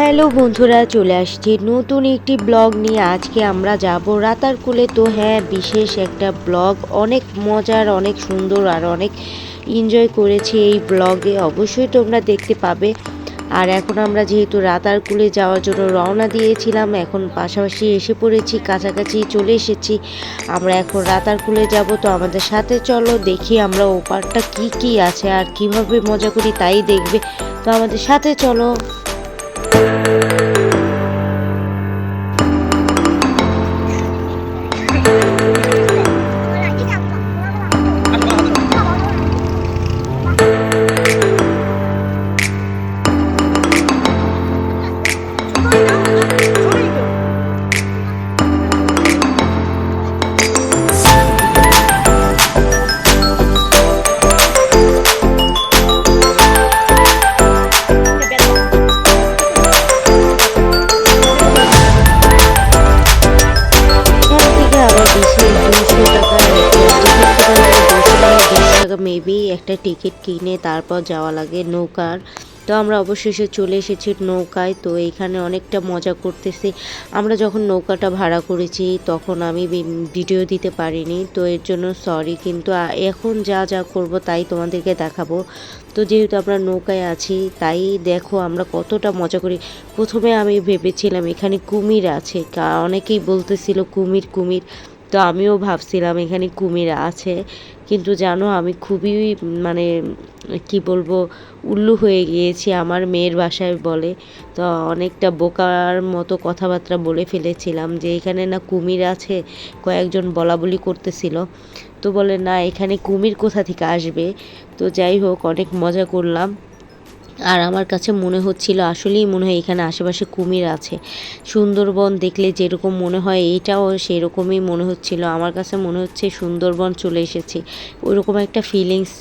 Hello বন্ধুরা, চলে আসছি নতুন একটি ব্লগ নিয়ে। আজকে আমরা যাব রাতারকুলে। তো হ্যাঁ, বিশেষ একটা ব্লগ, অনেক মজার, অনেক সুন্দর আর অনেক এনজয় করেছি এই ব্লগে, অবশ্যই তোমরা দেখতে পাবে। আর এখন আমরা যেহেতু রাতারকুলে যাওয়ার জন্য রওনা দিয়েছিলাম, এখন পাশাপাশি এসে পড়েছি, কাছাকাছি চলে এসেছি। আমরা এখন রাতারকুলে যাব, তো আমাদের সাথে চলো, দেখি আমরা ওপারটা কি কি আছে আর কিভাবে মজা করি তাই দেখবে। তো আমাদের সাথে চলো। মেবি একটা টিকিট কিনে তারপর যাওয়া লাগে নৌকার। তো আমরা অবশেষে চলে এসেছি নৌকায়। তো এইখানে অনেকটা মজা করতেছি। আমরা যখন নৌকাটা ভাড়া করেছি তখন আমি ভিডিও দিতে পারিনি, তো এর জন্য সরি। কিন্তু এখন যা যা করব তাই তোমাদেরকে দেখাবো। তো যেহেতু আমরা নৌকায় আছি তাই দেখো আমরা কতটা মজা করি। প্রথমে আমি ভেবেছিলাম এখানে কুমির আছে, অনেকেই বলতেছিল কুমির কুমির, তো আমিও ভাবছিলাম এখানে কুমির আছে। কিন্তু জানো আমি খুবই মানে কি বলবো, উল্লু হয়ে গিয়েছি, আমার মেয়ের বাসায় বলে। তো অনেকটা বোকার মতো কথাবার্তা বলে ফেলেছিলাম যে এখানে না কুমির আছে, কয়েকজন বলাবলি করতেছিল। তো বলে না, এখানে কুমির কোথা থেকে আসবে। তো যাই হোক, অনেক মজা করলাম। আর আমার কাছে মনে হচ্ছিল আসলেই মনে হয় এখানে আশেপাশে কুমির আছে। সুন্দরবন দেখলে যেরকম মনে হয় এইটাও সেরকমই মনে হচ্ছিল। আমার কাছে মনে হচ্ছে সুন্দরবন চলে এসেছি, ওইরকম একটা ফিলিংস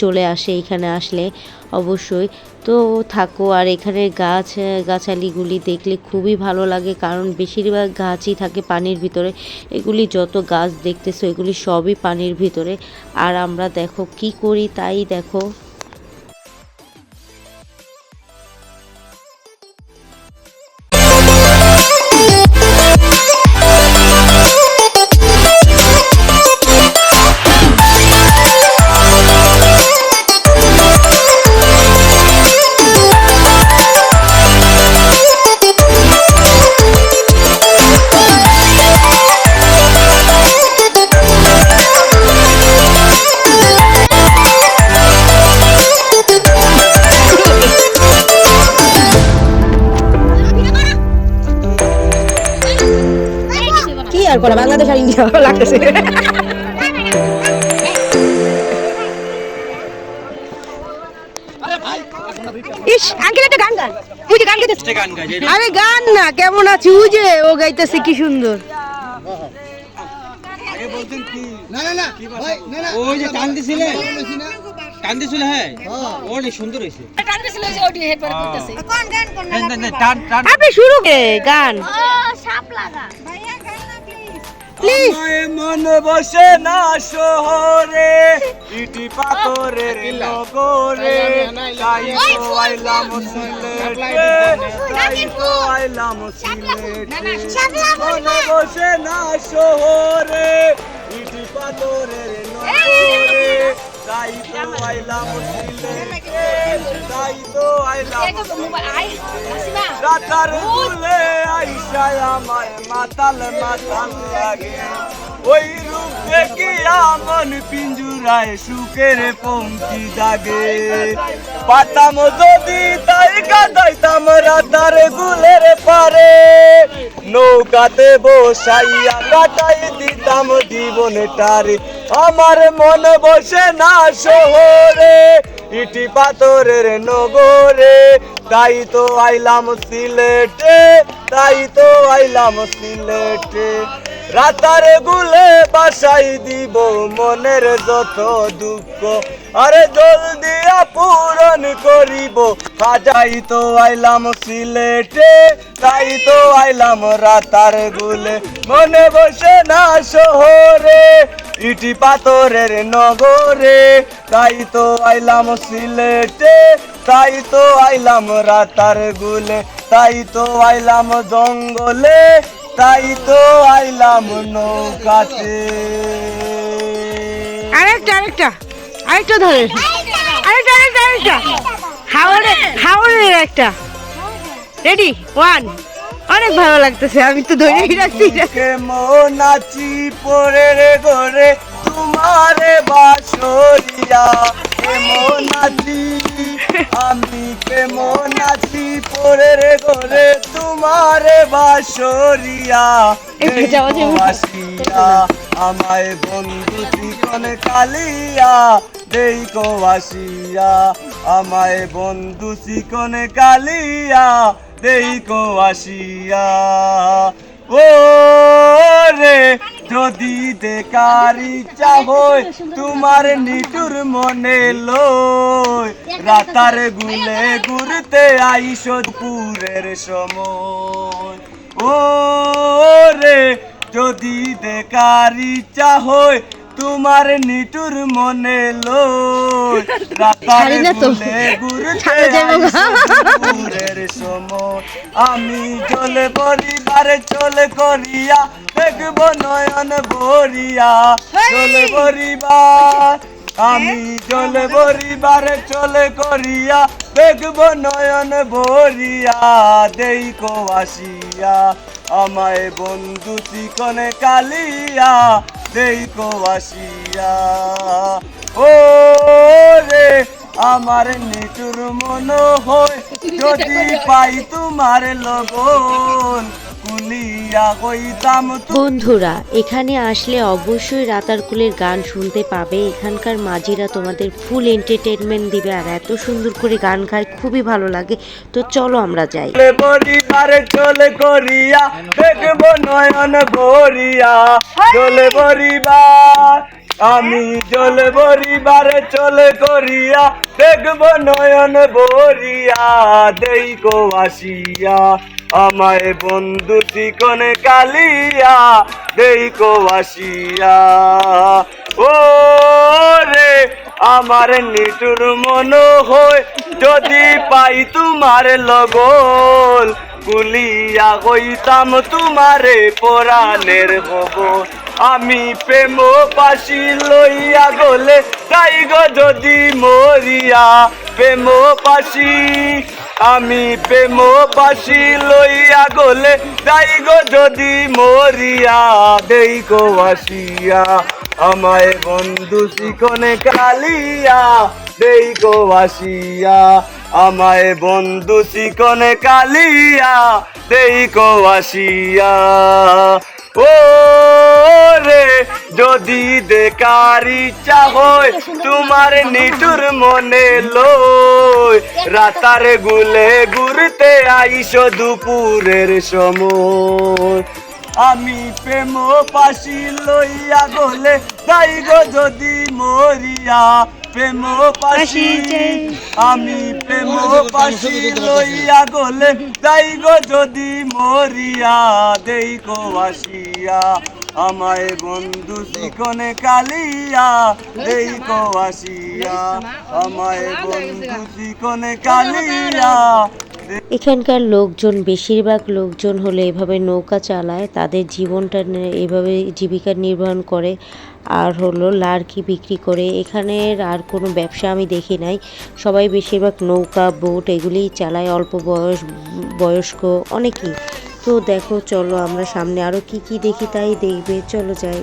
চলে আসে এখানে আসলে অবশ্যই। তো থাকো, আর এখানে গাছালিগুলি দেখলে খুবই ভালো লাগে, কারণ বেশিরভাগ গাছই থাকে পানির ভিতরে। এগুলি যত গাছ দেখতেছো এগুলি সবই পানির ভিতরে। আর আমরা দেখো কি করি তাই দেখো। আর করা বাংলাদেশ আর ইন্ডিয়া লাগতেছে। ইস আঙ্কেল একটা গান গান, ওই যে গান গাইতেছে। আরে গান না, কেমন আছে ওই যে ও গাইতেছে কি সুন্দর। আগে বলতেন কি না না না ভাই না না, ওই যে কান্দিছিলে হ্যাঁ ওই সুন্দর হইছে। কান্দিছিলে যে ওই হেড করতেছে। কোন গান কোন না টান আপনি শুরু কে গান। ও সাপ লাগা ভাইয়া গান না প্লিজ। মন বসে না শহরে, ইটি পাথরের নগরে, তাই তো আইলাম সিলেটে, তাই তো আইলাম সিলেটে। মন বসে না শহরে, ইটি পাথরের নগরে, তাই তো আইলাম সিলেটে, তাই তো আইলাম রাতার কুলে আইসায় আমার মাতাল মাতাল লাগে। ওই রূপ দেখিয়া মন পিঞ্জুরায় সুখের পঙ্ক্তি জাগে। পাতাম যদি তাই কাটাইতাম রাতার গুলের পারে, নৌকাতে বসাইয়া কাটাই দিতাম জীবনটারে। আমার মন বসে না শহরে, ইটি পাথরের নগরে, তাই তো আইলাম সিলেটে, তাই তো আইলাম সিলেটে। রাতার গুলে বাসাই দিব মনের যত দুঃখ, আরে জলদি পূরণ করিব। সাজাই তো আইলাম সিলেটে, তাই তো আইলাম রাতার গুলে। মনে বসে না শহরে, ইটি পাথরের নগরে, তাই তো আইলাম সিলেটে, তাই তো আইলাম রাতার গুলে, তাই তো আইলাম জঙ্গলে, তাই তো আইলাম নৌকাতে। আরেকটা আরেকটা আরেকটা ধরে, আরেকটা আরেকটা আরেকটা হাওড়ের একটা। রেডি, 1। অনেক ভালো লাগতেছে, আমি তো ধরেই রাখছি। কেমন আছি পরে রে ঘরে তোমারে বাসরিয়া, কেমন আছি আমি, কেমন আছি পরে রে ঘরে তোমারে বাসরিয়া। আসিয়া আমায় বন্ধু চিকন কালিয়া, দেই কো আসিয়া আমায় বন্ধু চিকন কালিয়া, দেই কো আসিয়া। ও রে যদি দেখার ইচ্ছা হয় তোমার নিটুর মনে লয়, রাতার গুলে ঘুরতে আইসো দুপুরের সময়। ও রে যদি দেখার ইচ্ছা হয় তোমার নিটুর মনে লয়, রাতার গুলে ঘুরতে আইসো দুপুরের সময়। আমি জলে পরিবারে চলে করিয়া দেখব নয়ন ভরিয়া, চলে পরিবার আমি জলে পরিবারে চলে করিয়া দেখব নয়ন ভরিয়া, দেই কো আসিয়া আমায় বন্ধু চিকন কালিয়া, দেই কো আসিয়া। ও রে আমার নিটুর মন হয় যদি পাই তোমার লগন, কুলিয়া কইতাম। বন্ধুরা, এখানে আসলে অবশ্যই রাতারকুলের গান শুনতে পাবে। এখানকার মাঝিরা তোমাদের ফুল এন্টারটেনমেন্ট দিবে, আর এত সুন্দর করে গান গায়, খুবই ভালো লাগে। তো চলো আমরা যাই। পরিবারে চলে করিয়া দেখব নয়ন ভরিয়া, চলে পরিবার আমি জলে পরিবারে চলে করিয়া দেখব নয়ন ভরিয়া, দেই কো আসিয়া আমায় বন্ধু চিকন কালিয়া, দেই কো আসিয়া। ও রে আমার নিটুর মন হয় যদি পাই তোমার লগন, কুলিয়া কইতাম তোমারে পরাণের খবর। আমি প্রেম পাশি লইয়া গলে তাই গো যদি মরিয়া, প্রেম পাশি আমি প্রেম পাশি লইয়া গলে তাই গো যদি মরিয়া, দেই কো আসিয়া আমায় বন্ধু চিকনে কালিয়া, দেই কো আসিয়া আমায় বন্ধু চিকনে কালিয়া, দেই কো আসিয়া। ও রে যদি দেখার ইচ্ছা হয় তোমার নিটুর মনে লয়, রাতার গুলে ঘুরতে আইসো দুপুরের সময়। আমি প্রেম পাশি লইয়া গলে তাই গো যদি মরিয়া, প্রেম পাশি আমি প্রেম পাশি লইয়া গলে তাই গো যদি মরিয়া, দেই কো আসিয়া আমায় বন্ধু চিকনে কালিয়া, দেই কো আসিয়া আমায় বন্ধু চিকনে কালিয়া। এখানকার লোকজন, বেশিরভাগ লোকজন হলো এভাবে নৌকা চালায়, তাদের জীবনটা এভাবে জীবিকা নির্বাহ করে, আর হলো লার্কি বিক্রি করে। এখানের আর কোনো ব্যবসা আমি দেখি নাই, সবাই বেশিরভাগ নৌকা বোট এগুলিই চালায়, অল্প বয়স্ক অনেকেই। তো দেখো, চলো আমরা সামনে আরো কি কি দেখি তাই দেখবে, চলো যাই।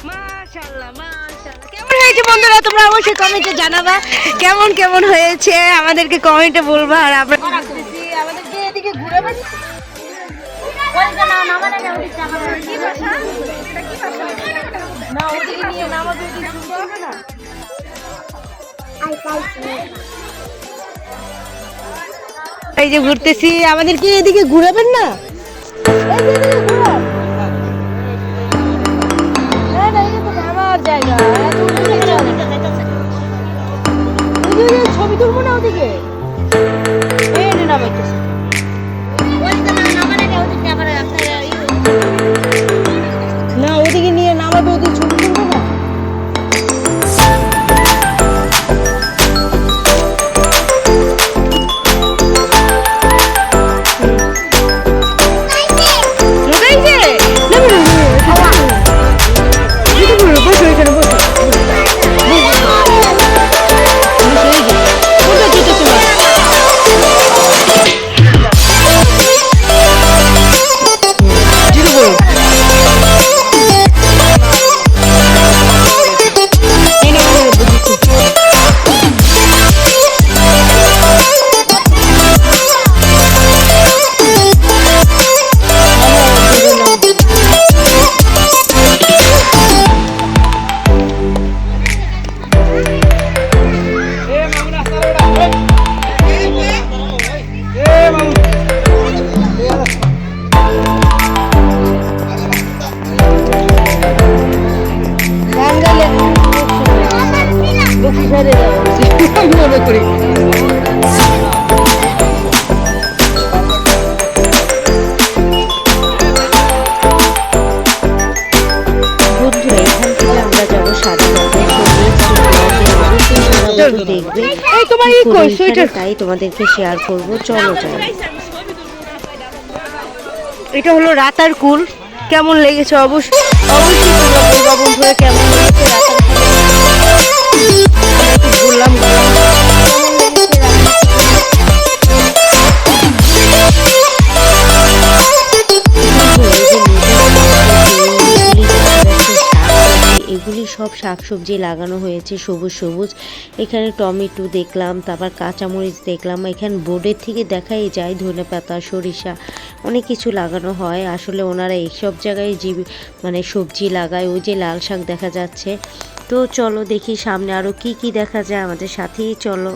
মাশাআল্লাহ মাশাআল্লাহ, কেমন হয়েছে বন্ধুরা? তোমরা অবশ্যই কমেন্টে জানাবা কেমন কেমন হয়েছে, আমাদেরকে কমেন্টে বলবা। আর আমরা আমাদেরকে এদিকে ঘুরাবেন ওইটা না, নামানে না ওইটা আমাদের কি ভাষা, এটা কি ভাষা না, ওদিকে নিয়ে নামাবে, ওদিকে শুনতে হবে না। এই যে ঘুরতেছি, আমাদেরকে এদিকে ঘুরাবেন না, জায়গা ছবি তুলবো না, ওদিকে নামাইতেছে না, ওদিকে নিয়ে নামাবে, ওদিকে ছবি তুলবো না। সাথে থাকবে। তো next vlog-এ অবশ্যই তোমরা দেখবে কি করি এখানে, তাই তোমাদেরকে শেয়ার করব। চলো যাই। এটা হলো রাতার কুল। কেমন লেগেছে অবশ্যই তোমরা বলবা বন্ধুরা কেমন লেগেছে রাতার কুল। বললাম এগুলি সব শাকসবজি লাগানো হয়েছে সবুজ সবুজ। এখানে টমেটো দেখলাম, তারপর কাঁচামরিচ দেখলাম। এখানে বোর্ডের থেকে দেখাই যায় ধনেপাতা, সরিষা, অনেক কিছু লাগানো হয়। আসলে ওনারা এইসব জায়গায় মানে সবজি লাগায়। ওই যে লাল শাক দেখা যাচ্ছে। তো চলো দেখি সামনে আরও কি কি দেখা যায়, আমাদের সাথেই চলো।